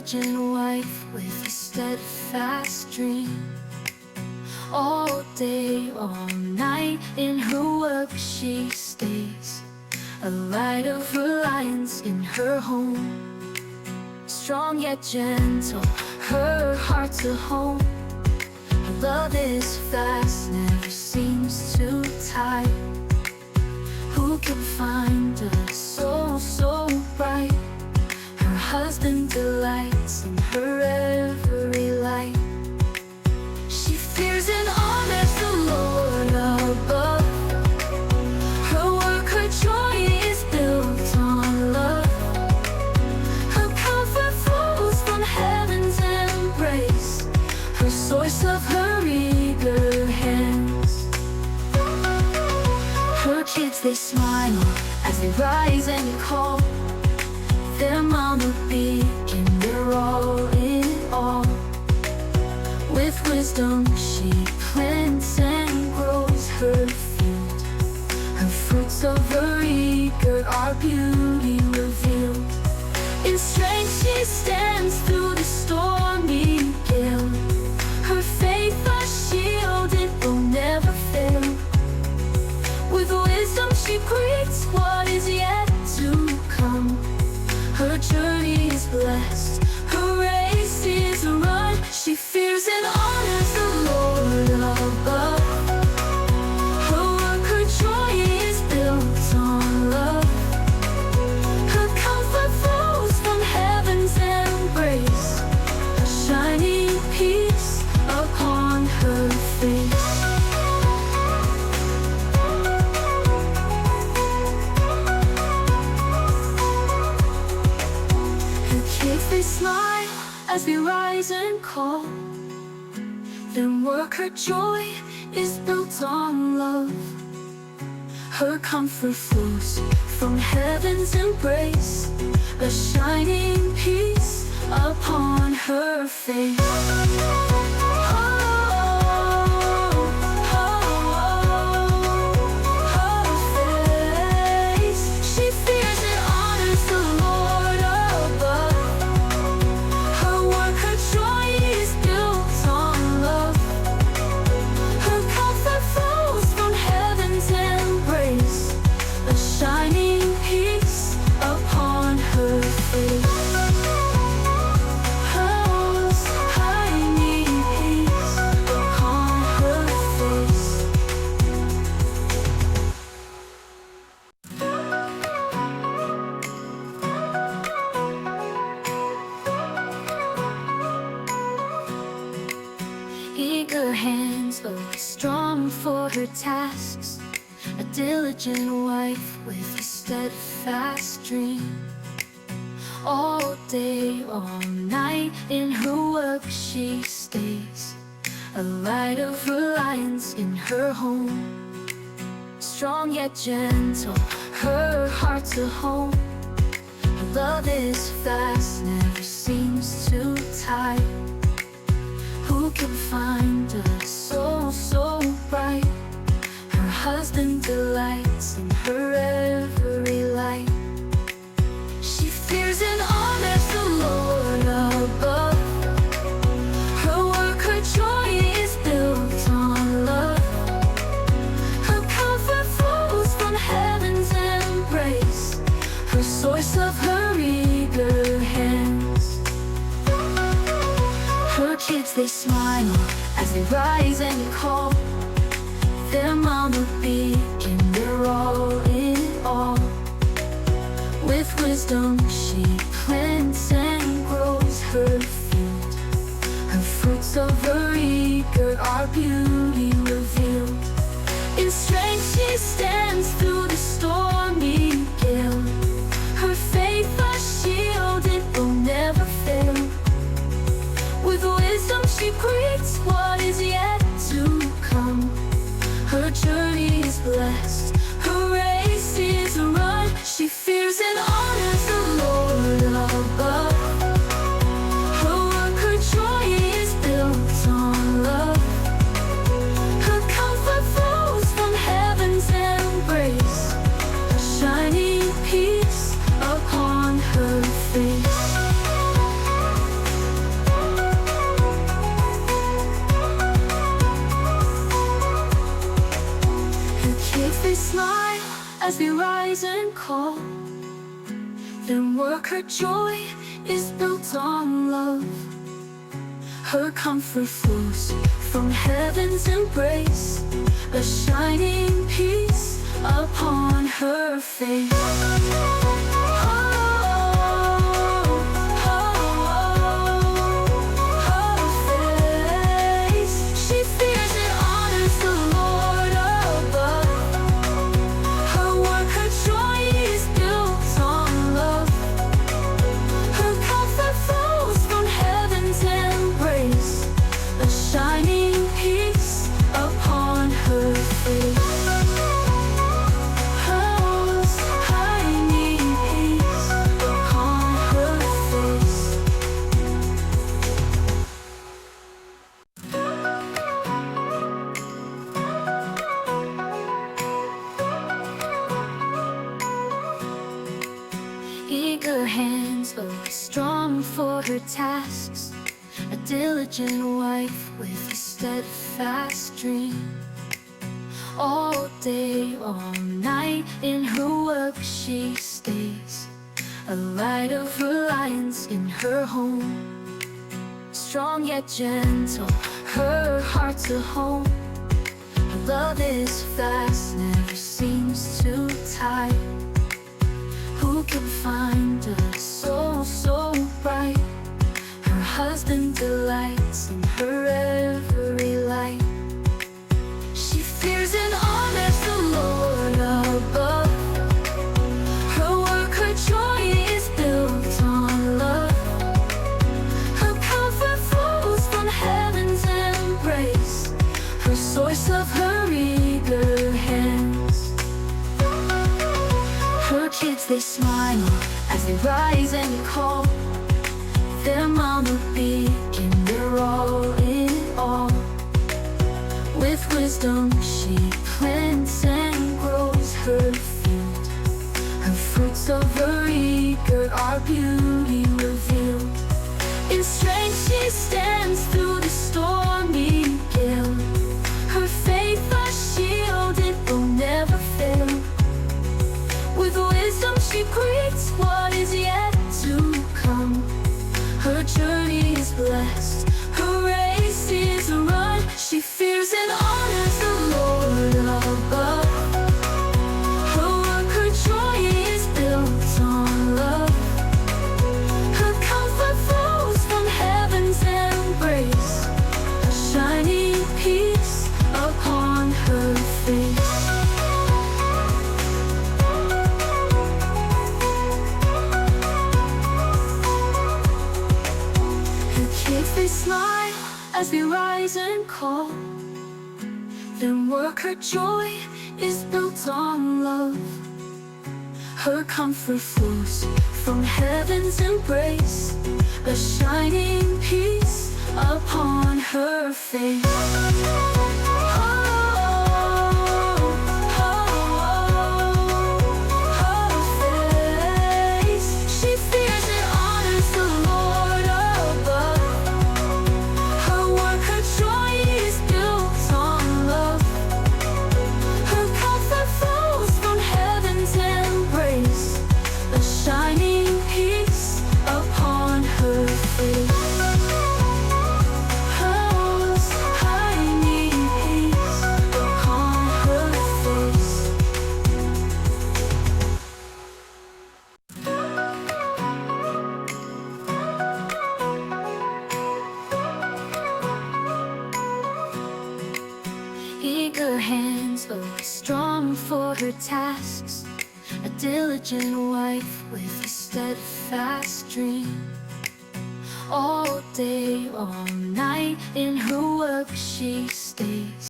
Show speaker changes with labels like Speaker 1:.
Speaker 1: diligent wife with a steadfast dream. All day, all night, in her work she stays, a light of reliance in her home. Strong yet gentle, her heart's a home. Her love is fast, never seems to tire. Who can find a soul so bright? Her husband delights in her every light. She fears and honors the Lord above. Her work, her joy is built on love. Her comfort flows from heaven's embrace, her source of her eager hands. Her kids, they smile as they rise and call their mama beacon, they're all in all. With wisdom she plants and grows her field. Her fruits of her eager are beauty revealed. In strength she stands through the stormy gale. Her faith a shield, it will never fail. With wisdom she greets what is yet to come. Her journey is blessed, her race is run. She fears and honors the Lord above. Her work, her joy is built on love. Her comfort flows from heaven's embrace, a shining peace upon her face. They smile as they rise and call their work, her joy is built on love. Her comfort flows from heaven's embrace, a shining peace upon her face. Eager hands, oh, strong for her tasks, a diligent wife with a steadfast dream. All day, all night, in her work she stays, a light of reliance in her home. Strong yet gentle, her heart's a home. Her love is fast, never seems to tire. Who can find a soul so bright? Her husband delights in her every light. She fears and honors the Lord above. Her work, her joy is built on love. Her comfort flows from heaven's embrace, her source of her eager hands. Her kids, they smile as they rise and call their mama beacon, they're all in all. With wisdom she plants and grows her field. Her fruits of her eager are beauty revealed. In strength she stands through the stormy gale. Her faith a shield, it will never fail. With wisdom she greets what is yet to come. Her journey is blessed, her race is run. She fears and honors the Lord above. Her work, her joy is built on love. Her comfort flows from heaven's embrace, a shining peace upon her face. rise and call. Then work, her joy is built on love. Her comfort flows from heaven's embrace, a shining peace upon her face. Eager hands, always strong for her tasks, a diligent wife with a steadfast dream. All day, all night, in her work she stays, a light of reliance in her home. Strong yet gentle, her heart's a home. Her love is fast, never seems too tired. Who can find a soul so bright? Her husband delights in her every light. She fears and honors the Lord above. Her work, her joy is built on love. Her comfort flows from heaven's embrace, her source of her eager hands. Her kids, they smile as they rise and call their mama big, and they're all in all. With wisdom she plants and grows her field. Her fruits of her eager are beauty revealed. In strength she stands through the stormy gale. Her faith a shield, it will never fail. With wisdom she greets what is yet to come. Her journey is blessed, her race is run. She fears and honors the Lord above. Her work, her joy is built on love. Her comfort flows from heaven's embrace, a shining peace upon her face. They smile as they rise and call. Then work, her joy is built on love. Her comfort flows from heaven's embrace, a shining peace upon her face. Eager hands, always strong for her tasks, a diligent wife with a steadfast dream. All day, all night, in her work she stays.